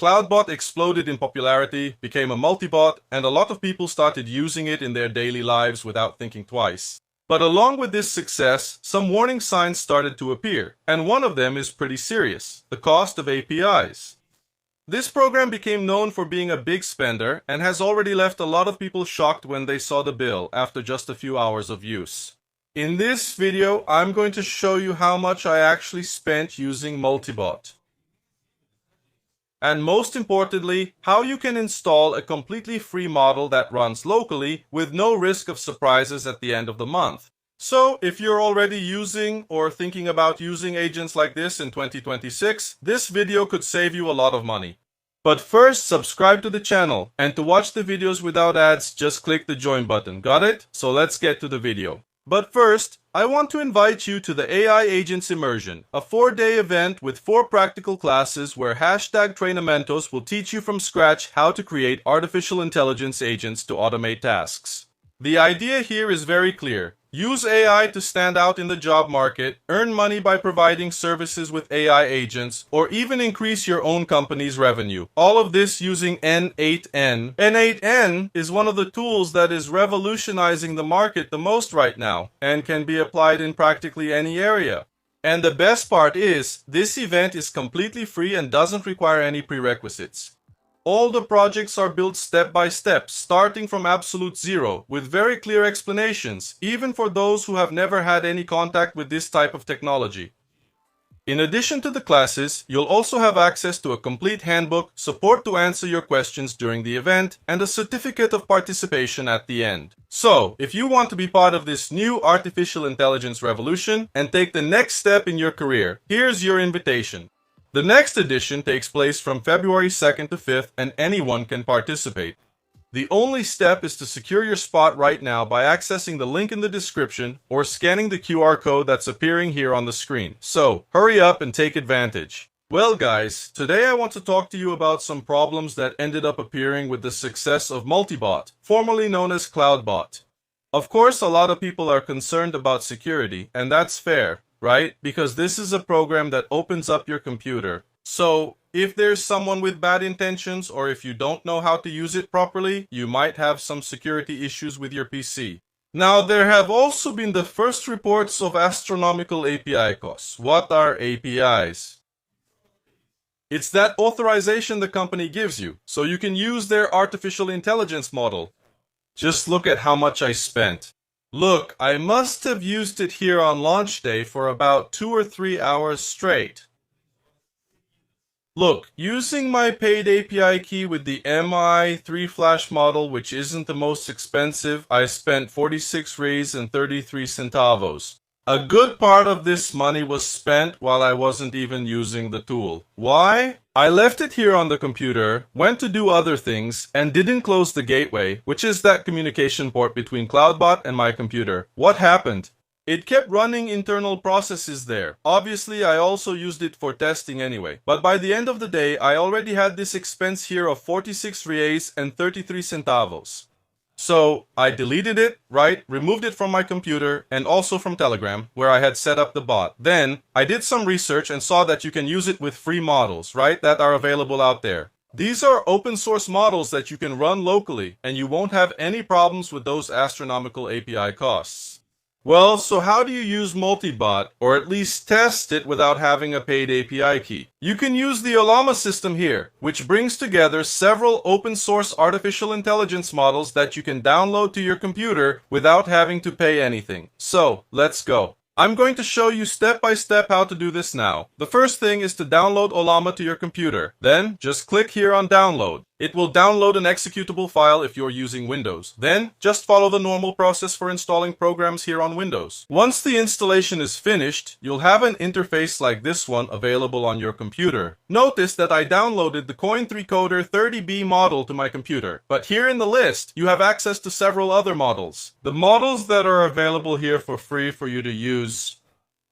Cloudbot exploded in popularity, became a multibot, and a lot of people started using it in their daily lives without thinking twice. But along with this success, some warning signs started to appear, and one of them is pretty serious: the cost of APIs. This program became known for being a big spender and has already left a lot of people shocked when they saw the bill after just a few hours of use. In this video, I'm going to show you how much I actually spent using Multibot. And most importantly, how you can install a completely free model that runs locally with no risk of surprises at the end of the month. So, if you're already using or thinking about using agents like this in 2026, this video could save you a lot of money. But first, subscribe to the channel, and to watch the videos without ads, just click the join button. Got it? So let's get to the video. But first, I want to invite you to the AI Agents Immersion, a 4-day event with 4 practical classes where #Trainamentos will teach you from scratch how to create artificial intelligence agents to automate tasks. The idea here is very clear. Use AI to stand out in the job market, earn money by providing services with AI agents, or even increase your own company's revenue. All of this using N8N. N8N is one of the tools that is revolutionizing the market the most right now, and can be applied in practically any area. And the best part is, this event is completely free and doesn't require any prerequisites. All the projects are built step by step, starting from absolute zero, with very clear explanations, even for those who have never had any contact with this type of technology. In addition to the classes, you'll also have access to a complete handbook, support to answer your questions during the event, and a certificate of participation at the end. So, if you want to be part of this new artificial intelligence revolution and take the next step in your career, here's your invitation. The next edition takes place from February 2nd to 5th, and anyone can participate. The only step is to secure your spot right now by accessing the link in the description or scanning the QR code that's appearing here on the screen. So, hurry up and take advantage. Well guys, today I want to talk to you about some problems that ended up appearing with the success of Multibot, formerly known as Cloudbot. Of course, a lot of people are concerned about security, and that's fair, right? Because this is a program that opens up your computer. So, if there's someone with bad intentions, or if you don't know how to use it properly, you might have some security issues with your PC. Now, there have also been the first reports of astronomical API costs. What are APIs? It's that authorization the company gives you, so you can use their artificial intelligence model. Just look at how much I spent. Look, I must have used it here on launch day for about 2 or 3 hours straight. Look, using my paid API key with the MI3 Flash model, which isn't the most expensive, I spent 46 Rays and 33 centavos. A good part of this money was spent while I wasn't even using the tool. Why? I left it here on the computer, went to do other things, and didn't close the gateway, which is that communication port between Cloudbot and my computer. What happened? It kept running internal processes there. Obviously, I also used it for testing anyway. But by the end of the day, I already had this expense here of 46 reais and 33 centavos. So, I deleted it, right, removed it from my computer, and also from Telegram, where I had set up the bot. Then, I did some research and saw that you can use it with free models, right, that are available out there. These are open source models that you can run locally, and you won't have any problems with those astronomical API costs. Well, so how do you use Multibot, or at least test it without having a paid API key? You can use the Ollama system here, which brings together several open source artificial intelligence models that you can download to your computer without having to pay anything. So, let's go. I'm going to show you step by step how to do this now. The first thing is to download Ollama to your computer. Then, just click here on download. It will download an executable file if you're using Windows. Then, just follow the normal process for installing programs here on Windows. Once the installation is finished, you'll have an interface like this one available on your computer. Notice that I downloaded the Coin3Coder 30B model to my computer. But here in the list, you have access to several other models. The models that are available here for free for you to use,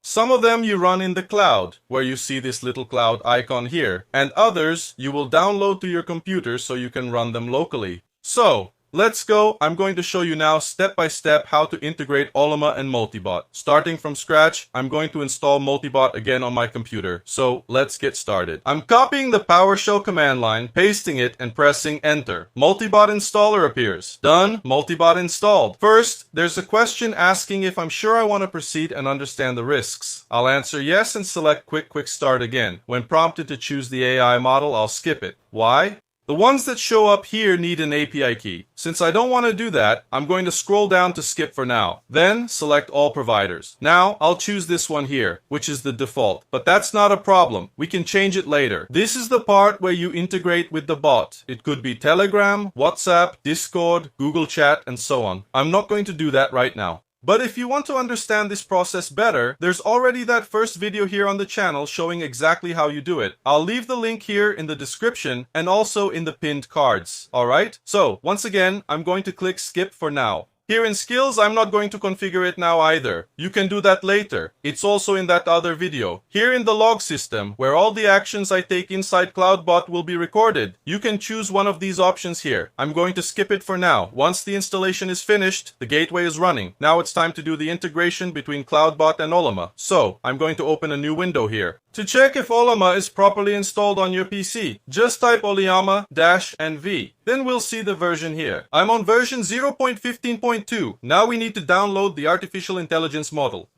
some of them you run in the cloud, where you see this little cloud icon here, and others you will download to your computer so you can run them locally. So, Let's go. I'm going to show you now step by step how to integrate Ollama and Multibot. Starting from scratch, I'm going to install Multibot again on my computer. So let's get started. I'm copying the PowerShell command line, pasting it, and pressing enter. Multibot installer appears. Done. Multibot installed. First, there's a question asking if I'm sure I want to proceed and understand the risks. I'll answer yes and select quick start again. When prompted to choose the AI model, I'll skip it. Why? The ones that show up here need an API key. Since I don't want to do that, I'm going to scroll down to skip for now. Then select all providers. Now I'll choose this one here, which is the default. But that's not a problem. We can change it later. This is the part where you integrate with the bot. It could be Telegram, WhatsApp, Discord, Google Chat, and so on. I'm not going to do that right now. But if you want to understand this process better, there's already that first video here on the channel showing exactly how you do it. I'll leave the link here in the description and also in the pinned cards. Alright? So, once again, I'm going to click skip for now. Here in skills, I'm not going to configure it now either. You can do that later. It's also in that other video. Here in the log system, where all the actions I take inside CloudBot will be recorded, you can choose one of these options here. I'm going to skip it for now. Once the installation is finished, the gateway is running. Now it's time to do the integration between CloudBot and Ollama. So, I'm going to open a new window here. To check if Ollama is properly installed on your PC, just type Ollama-NV. Then we'll see the version here. I'm on version 0.15.2. Now we need to download the artificial intelligence model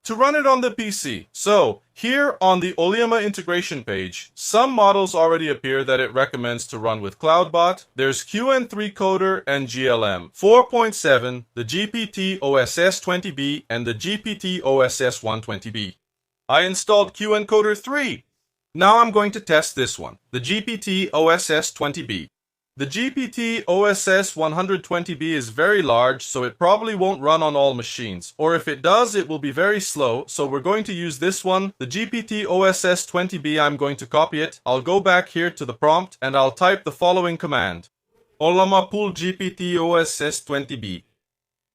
to run it on the PC. So, here on the Ollama integration page, some models already appear that it recommends to run with CloudBot. There's QN3 Coder and GLM 4.7, the GPT OSS 20B, and the GPT OSS 120B. I installed QNcoder 3. Now I'm going to test this one, the GPT OSS 20B. The GPT OSS 120B is very large, so it probably won't run on all machines. Or if it does, it will be very slow, so we're going to use this one, the GPT OSS 20B. I'm going to copy it. I'll go back here to the prompt, and I'll type the following command. Ollama pull GPT OSS 20B.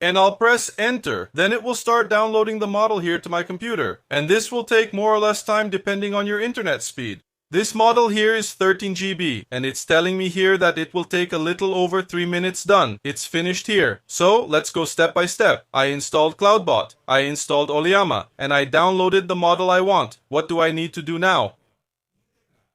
And I'll press enter. Then it will start downloading the model here to my computer. And this will take more or less time depending on your internet speed. This model here is 13 GB, and it's telling me here that it will take a little over 3 minutes done. It's finished here. So let's go step by step. I installed CloudBot, I installed Ollama, and I downloaded the model I want. What do I need to do now?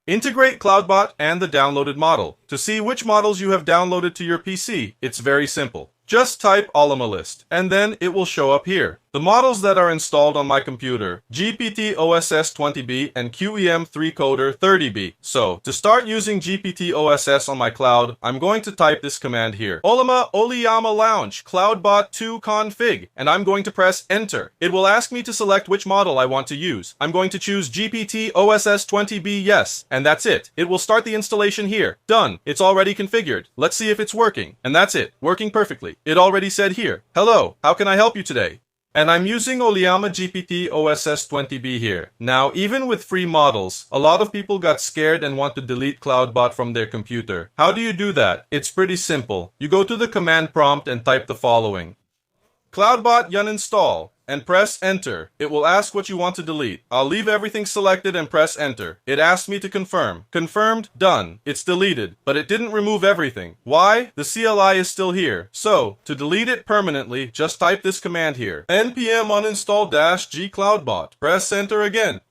Integrate CloudBot and the downloaded model. To see which models you have downloaded to your PC, it's very simple. Just type Ollama list, and then it will show up here. The models that are installed on my computer, GPT OSS 20B and QEM3 Coder 30B. So, to start using GPT OSS on my cloud, I'm going to type this command here. Ollama launch CloudBot 2 config, and I'm going to press enter. It will ask me to select which model I want to use. I'm going to choose GPT OSS 20B yes, and that's it. It will start the installation here. Done. It's already configured. Let's see if it's working. And that's it. Working perfectly. It already said here, hello, how can I help you today? And I'm using Ollama GPT OSS 20B here. Now, even with free models, a lot of people got scared and want to delete CloudBot from their computer. How do you do that? It's pretty simple. You go to the command prompt and type the following. CloudBot Uninstall, and press enter. It will ask what you want to delete. I'll leave everything selected and press enter. It asked me to confirm. Confirmed, done. It's deleted, but it didn't remove everything. Why? The CLI is still here. So, to delete it permanently, just type this command here. npm uninstall-g CloudBot. Press enter again.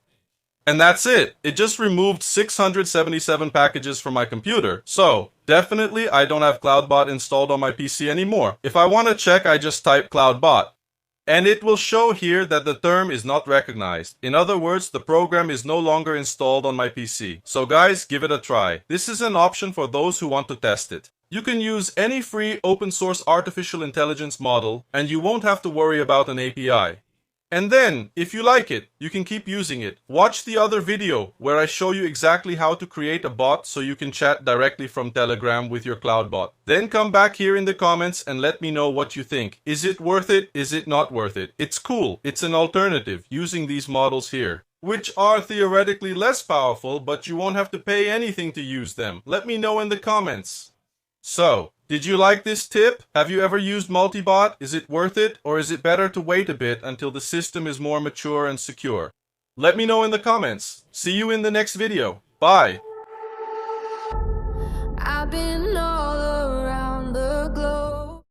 And that's it. It just removed 677 packages from my computer. So, definitely I don't have CloudBot installed on my PC anymore. If I want to check, I just type CloudBot. And it will show here that the term is not recognized. In other words, the program is no longer installed on my PC. So guys, give it a try. This is an option for those who want to test it. You can use any free open source artificial intelligence model, and you won't have to worry about an API. And then, if you like it, you can keep using it. Watch the other video where I show you exactly how to create a bot so you can chat directly from Telegram with your CloudBot. Then come back here in the comments and let me know what you think. Is it worth it? Is it not worth it? It's cool. It's an alternative using these models here, which are theoretically less powerful, but you won't have to pay anything to use them. Let me know in the comments. So, did you like this tip? Have you ever used Multibot? Is it worth it, or is it better to wait a bit until the system is more mature and secure? Let me know in the comments. See you in the next video. Bye!